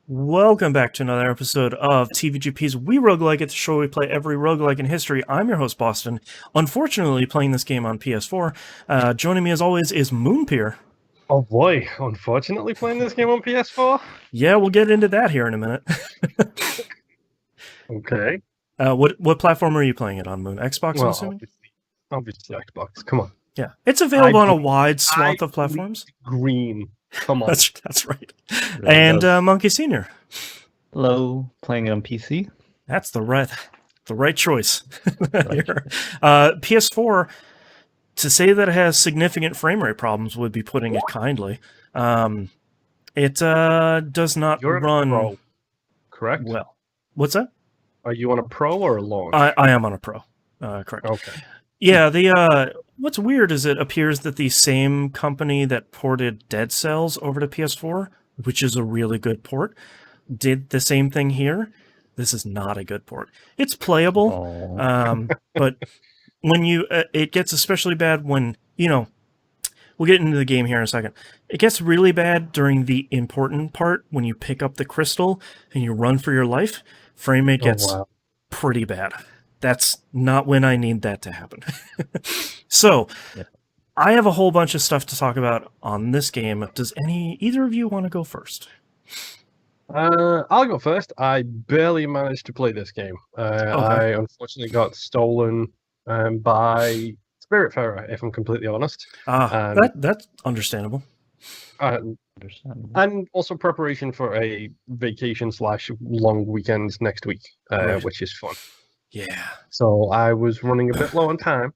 Welcome back to another episode of TVGP's We Roguelike. It's the show we play every roguelike in history. I'm your host, Boston. Unfortunately, playing this game on PS4. Joining me, as always, is Moonpier. Oh boy, unfortunately playing this game on PS4? Yeah, we'll get into that here in a minute. Okay. What platform are you playing it on, Moon? Xbox, I'm Well, assuming? obviously Xbox. Come on. Yeah. It's available on a bleed- wide I swath of platforms. bleed green. Come on. That's right. Really And does. Monkey Senior. Hello, playing it on PC. That's the right choice. Right. Here. PS4, to say that it has significant frame rate problems would be putting it kindly. It does not You're on a run pro, correct? well. What's that? Are you on a pro or a launch? I am on a pro. Correct. Okay. Yeah, the what's weird is it appears that the same company that ported Dead Cells over to PS4, which is a really good port, did the same thing here. This is not a good port. It's playable, Oh, but when you it gets especially bad when, we'll get into the game here in a second. It gets really bad during the important part when you pick up the crystal and you run for your life. Frame rate gets wow. pretty bad. That's not when I need that to happen. So, Yeah. I have a whole bunch of stuff to talk about this game. Does either of you want to go first? I'll go first. I barely managed to play this game. I unfortunately got stolen by Spiritfarer, if I'm completely honest. That's understandable. Uh, understandable. and also preparation for a vacation / long weekend next week, Right. which is fun. Yeah. So I was running a bit low on time.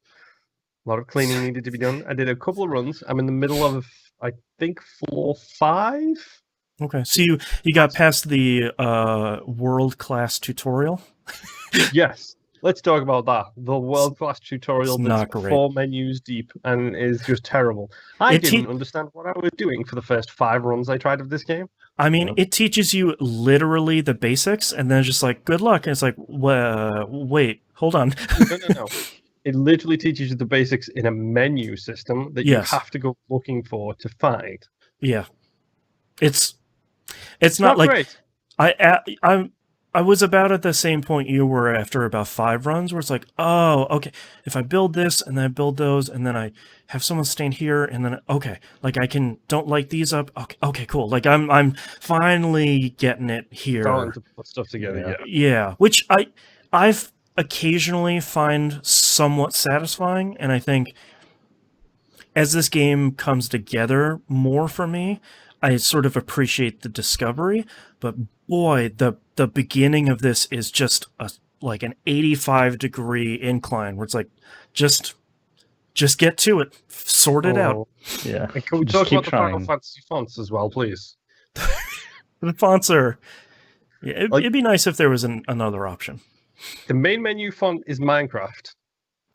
A lot of cleaning needed to be done. I did a couple of runs. I'm in the middle of, I think, floor 5. Okay. So you got past the world-class tutorial? Yes. Let's talk about that. The world-class tutorial It's that's not great. 4 menus deep and is just terrible. I It didn't understand what I was doing for the first 5 runs I tried of this game. I mean, Yeah. it teaches you literally the basics, and then it's just like, good luck. And it's like, wait, hold on. No. It literally teaches you the basics in a menu system that Yes. you have to go looking for to find. Yeah. It's not like great. I was about at the same point you were after about 5 runs, where it's like, oh, okay, if I build this and then I build those and then I have someone stand here and then okay, like I don't light these up. Okay, cool. Like I'm finally getting it here. Starting to put stuff together. Yeah. Yeah. Yeah, which I've occasionally find somewhat satisfying, and I think as this game comes together more for me, I sort of appreciate the discovery. But boy, the beginning of this is just like an 85-degree incline where it's like just get to it, sort it out. Oh. Yeah. And can we Just talk keep about the Final trying. Fantasy fonts as well, please? The fonts are. Yeah, Like- it'd be nice if there was another option. The main menu font is Minecraft.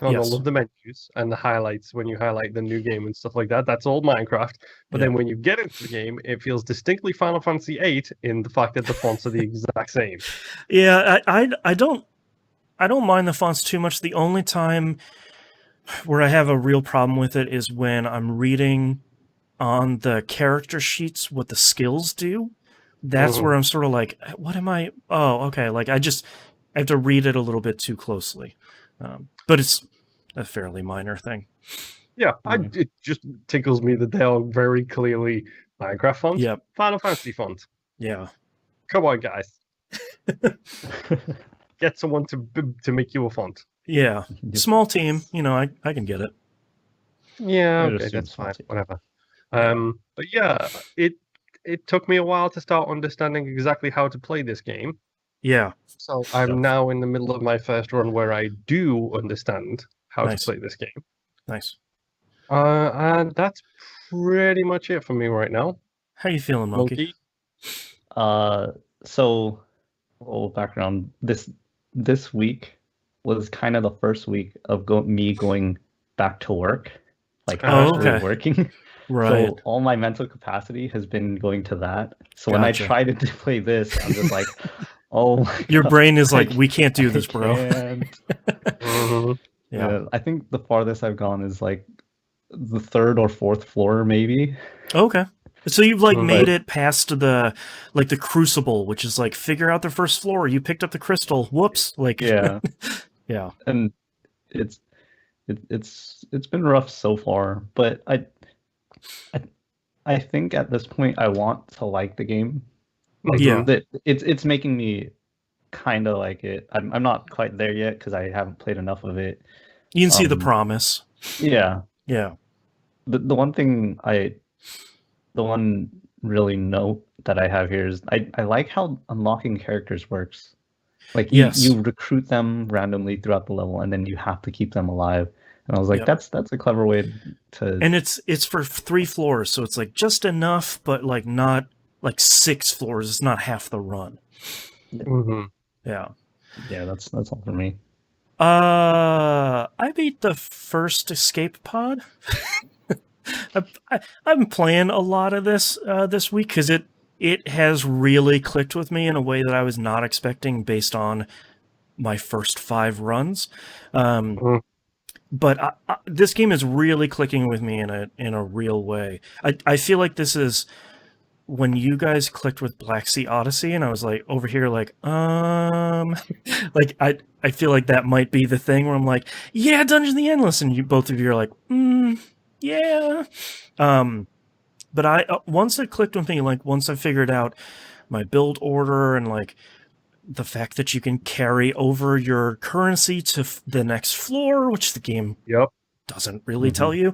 On Yes. all of the menus and the highlights when you highlight the new game and stuff like that. That's all Minecraft. But Yeah. then when you get into the game, it feels distinctly Final Fantasy VIII in the fact that the fonts are the exact same. Yeah, I don't mind the fonts too much. The only time where I have a real problem with it is when I'm reading on the character sheets what the skills do. That's Mhm. where I'm sort of like, what am I? Oh, okay. Like I have to read it a little bit too closely. But it's a fairly minor thing. Yeah, Mhm. it just tickles me that they are very clearly Minecraft fonts. Yep. Final Fantasy font. Yeah. Come on, guys. Get someone to make you a font. Yeah. Small team, I can get it. Yeah, It okay, assumes that's fine. fancy. Whatever. But yeah, it took me a while to start understanding exactly how to play this game. Yeah. So I'm now in the middle of my first run where I do understand how Nice. to play this game. Nice. And that's pretty much it for me right now. How you feeling, Monkey? So, little background. This week was kind of the first week of me going back to work, like Oh, actually okay. working. Right. So all my mental capacity has been going to that. So when I Gotcha. tried to play this, I'm just like, oh, my Your God, brain is like, I we can't do this, I bro. can't. Mhm. Yeah. I think the farthest I've gone is like the 3rd or 4th floor, maybe. Okay. So you've like made But it past the crucible, which is like figure out the first floor. You picked up the crystal. Whoops! Like yeah, yeah, and it's it's been rough so far, but I I think at this point I want to like the game. Like yeah. that it's making me kind of like it. I'm not quite there yet because I haven't played enough of it. You can see the Um, promise. yeah. Yeah. The one thing the one really note that I have here is I like how unlocking characters works. Like Yes. you recruit them randomly throughout the level, and then you have to keep them alive. And I was like, Yep. that's a clever way to. And it's for 3 floors, so it's like just enough, but like not like 6 floors. It's not half the run. Mm-hmm. Yeah. Yeah, that's all for me. I beat the first escape pod. I've been playing a lot of this this week because it has really clicked with me in a way that I was not expecting based on my first 5 runs. Mm-hmm. But this game is really clicking with me in a real way. I feel like this is when you guys clicked with Black Sea Odyssey, and I was like over here like like I feel like that might be the thing where I'm like, yeah, Dungeon the Endless, and you both of you are like, yeah. But I once it clicked with me, like once I figured out my build order and like the fact that you can carry over your currency to the next floor, which the game Yep. doesn't really tell you.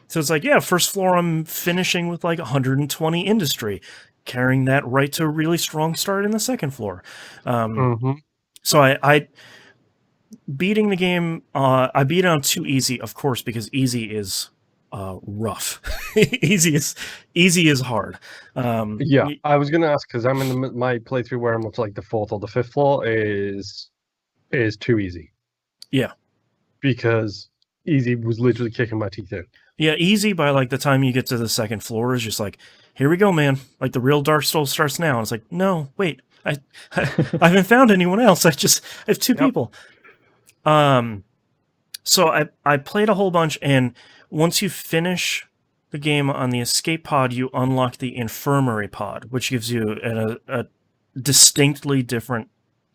So it's like, yeah, first floor I'm finishing with like 120 industry, carrying that right to a really strong start in the second floor. Mm-hmm. So I beating the game, I beat it on too easy, of course, because easy is rough. easy is hard. Yeah, I was gonna ask because I'm in my playthrough where I'm up to like the 4th or the 5th floor is too easy. Yeah. Because easy was literally kicking my teeth in. Yeah, easy by like the time you get to the second floor is just like, here we go, man. Like the real Dark Souls starts now. And it's like, no, wait, I haven't found anyone else. I have 2 people. So I played a whole bunch, and once you finish the game on the escape pod, you unlock the infirmary pod, which gives you a distinctly different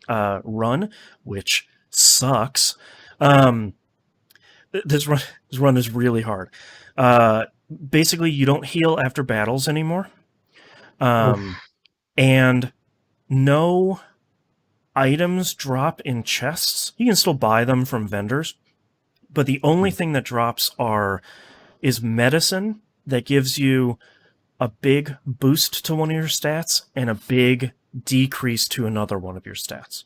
run, which sucks. This run is really hard. Basically, you don't heal after battles anymore, and no items drop in chests. You can still buy them from vendors, but the only thing that drops is medicine that gives you a big boost to one of your stats and a big decrease to another one of your stats.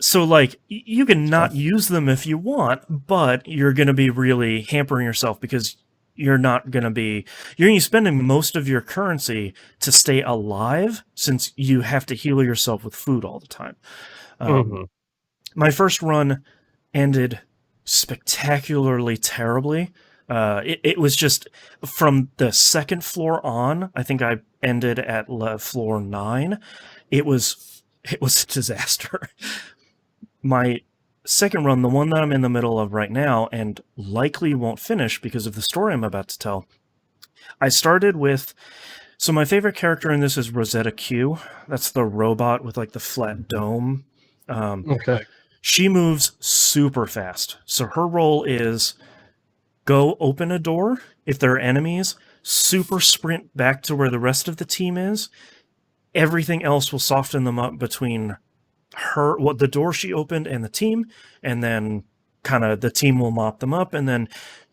So, like, you can not use them if you want, but you're going to be really hampering yourself because you're going to be spending most of your currency to stay alive since you have to heal yourself with food all the time. My first run ended spectacularly terribly. It was just from the second floor on. I think I ended at floor 9. It was a disaster. My second run, the one that I'm in the middle of right now, and likely won't finish because of the story I'm about to tell. I started with. So my favorite character in this is Rosetta Q. That's the robot with like the flat dome. Okay. She moves super fast. So her role is go open a door if there are enemies, super sprint back to where the rest of the team is. Everything else will soften them up between the door she opened and the team, and then kind of the team will mop them up, and then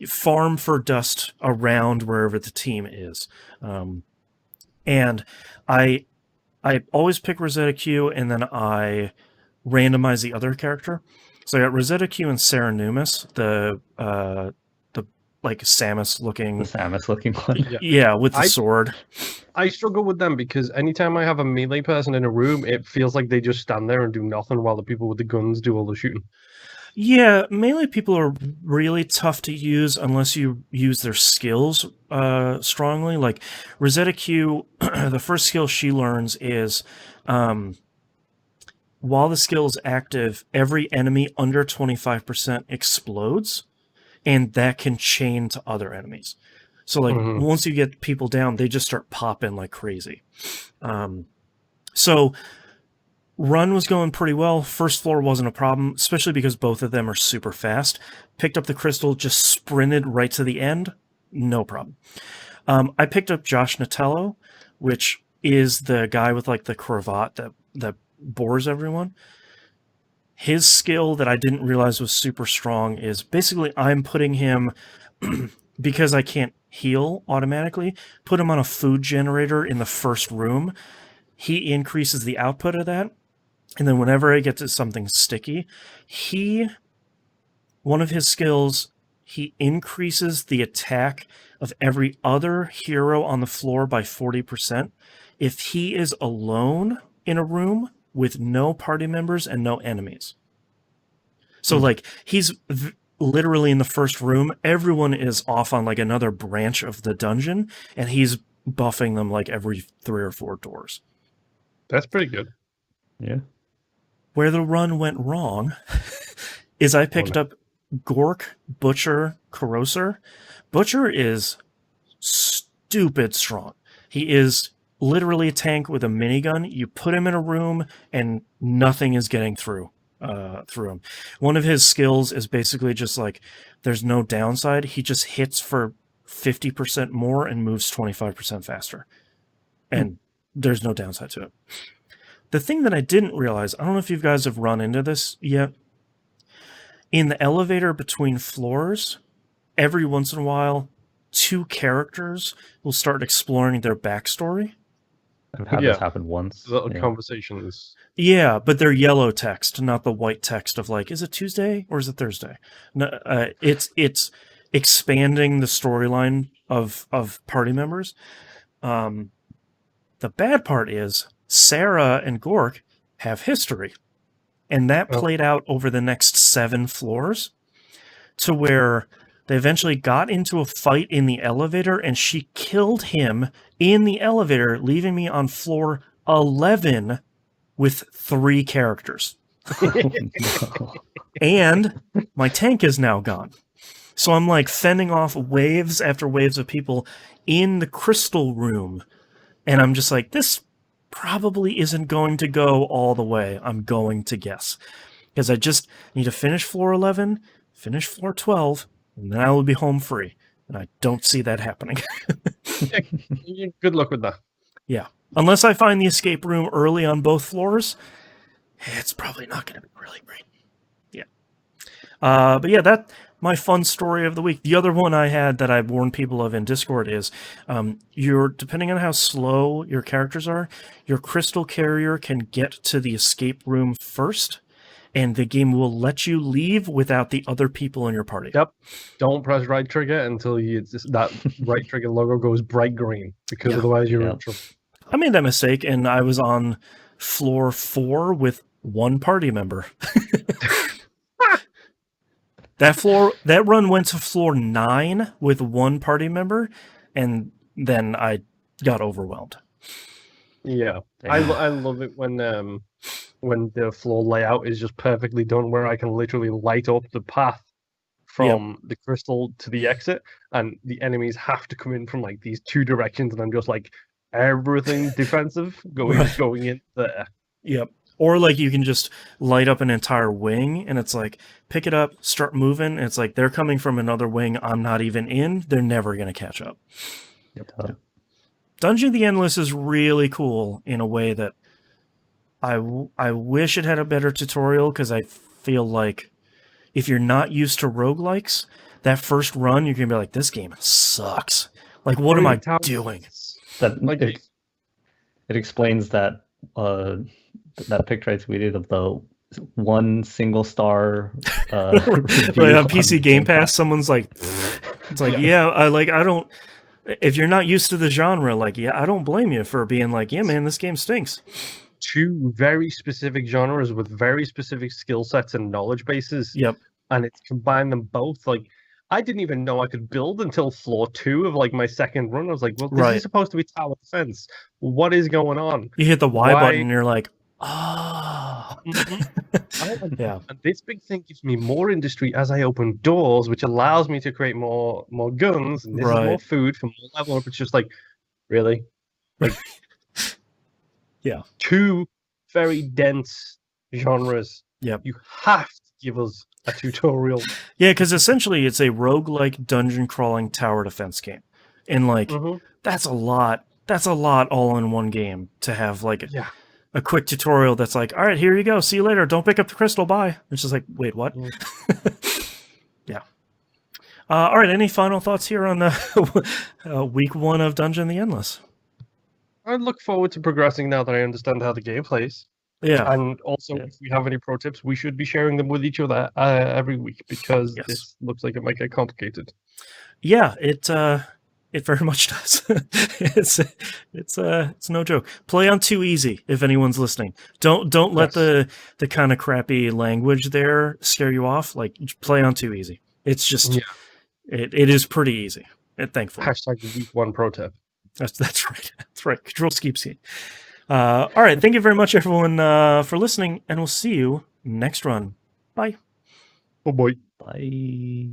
farm for dust around wherever the team is. And I always pick Rosetta Q, and then I randomize the other character. So I got Rosetta Q and Sarah Numis, the like Samus looking. The Samus looking one. Yeah, with the sword. I struggle with them because anytime I have a melee person in a room, it feels like they just stand there and do nothing while the people with the guns do all the shooting. Yeah, melee people are really tough to use unless you use their skills strongly. Like Rosetta Q, the first skill she learns is while the skill is active, every enemy under 25% explodes, and that can chain to other enemies. So like once you get people down, they just start popping like crazy. So run was going pretty well. First floor wasn't a problem, especially because both of them are super fast. Picked up the crystal, just sprinted right to the end. No problem. I picked up Josh Natello, which is the guy with like the cravat that bores everyone. His skill that I didn't realize was super strong is basically I'm putting him, because I can't heal automatically, put him on a food generator in the first room. He increases the output of that. And then whenever I get to something sticky, one of his skills, he increases the attack of every other hero on the floor by 40% if he is alone in a room with no party members and no enemies. So like he's literally in the first room, everyone is off on like another branch of the dungeon, and he's buffing them like every 3 or 4 doors. That's pretty good. Yeah. Where the run went wrong is I picked up Gork, Butcher, Corrosor. Butcher is stupid strong. He is literally a tank with a minigun. You put him in a room and nothing is getting through him. One of his skills is basically just like there's no downside. He just hits for 50% more and moves 25% faster. And there's no downside to it. The thing that I didn't realize, I don't know if you guys have run into this yet, in the elevator between floors, every once in a while, 2 characters will start exploring their backstory. I've had this happen once. Little conversations. Yeah, but they're yellow text, not the white text of like, is it Tuesday or is it Thursday? No, it's expanding the storyline of party members. The bad part is Sarah and Gork have history, and that played out over the next 7 floors to where they eventually got into a fight in the elevator, and she killed him in the elevator, leaving me on floor 11 with 3 characters. And my tank is now gone. So I'm like fending off waves after waves of people in the crystal room. And I'm just like, this probably isn't going to go all the way, I'm going to guess. Because I just need to finish floor 11, finish floor 12, and then I will be home free. And I don't see that happening. Good luck with that. Yeah. Unless I find the escape room early on both floors, it's probably not going to be really great. Yeah. But yeah, that's my fun story of the week. The other one I had that I warned people of in Discord is depending on how slow your characters are, your crystal carrier can get to the escape room first, and the game will let you leave without the other people in your party. Yep. Don't press right trigger until that right trigger logo goes bright green, because otherwise you're in trouble. I made that mistake, and I was on floor 4 with 1 party member. That run went to floor 9 with 1 party member, and then I got overwhelmed. Yeah, I love it when the floor layout is just perfectly done, where I can literally light up the path from the crystal to the exit, and the enemies have to come in from like these 2 directions, and I'm just like everything defensive going in there. Yep. Or like you can just light up an entire wing, and it's like, pick it up, start moving, and it's like they're coming from another wing I'm not even in. They're never going to catch up. Yep. Dungeon of the Endless is really cool in a way that I wish it had a better tutorial, because I feel like if you're not used to roguelikes, that first run, you're going to be like, this game sucks. Like, what am I doing? It explains that that picture I tweeted of the 1 single star right, on PC Game Pass, someone's like, it's like, I don't, if you're not used to the genre, like, I don't blame you for being like, yeah, man, this game stinks. 2 very specific genres with very specific skill sets and knowledge bases. Yep. And it's combined them both. Like, I didn't even know I could build until floor 2 of like my second run. I was like, well, this is supposed to be tower defense. What is going on? You hit the Y button and you're like, oh. Yeah. And this big thing gives me more industry as I open doors, which allows me to create more guns, and this is more Right. food for more level up. It's just like, really? Like, Yeah. two very dense genres. Yep. You have to give us a tutorial. Yeah, because essentially it's a roguelike dungeon crawling tower defense game. And like that's a lot. That's a lot all in one game to have like Yeah. a quick tutorial that's like, all right, here you go. See you later. Don't pick up the crystal. Bye. It's just like, wait, what? Yeah. All right. Any final thoughts here on week 1 of Dungeon the Endless? I look forward to progressing now that I understand how the game plays. Yeah. And also, if we have any pro tips, we should be sharing them with each other every week, because this looks like it might get complicated. Yeah, it very much does. It's no joke. Play on too easy if anyone's listening. Don't let the kind of crappy language there scare you off. Like, play on too easy. It's just it is pretty easy. Thankfully. Hashtag week 1 pro tip. That's right. That's right. Control keeps it. All right. Thank you very much, everyone, for listening, and we'll see you next run. Bye. Oh boy. Bye.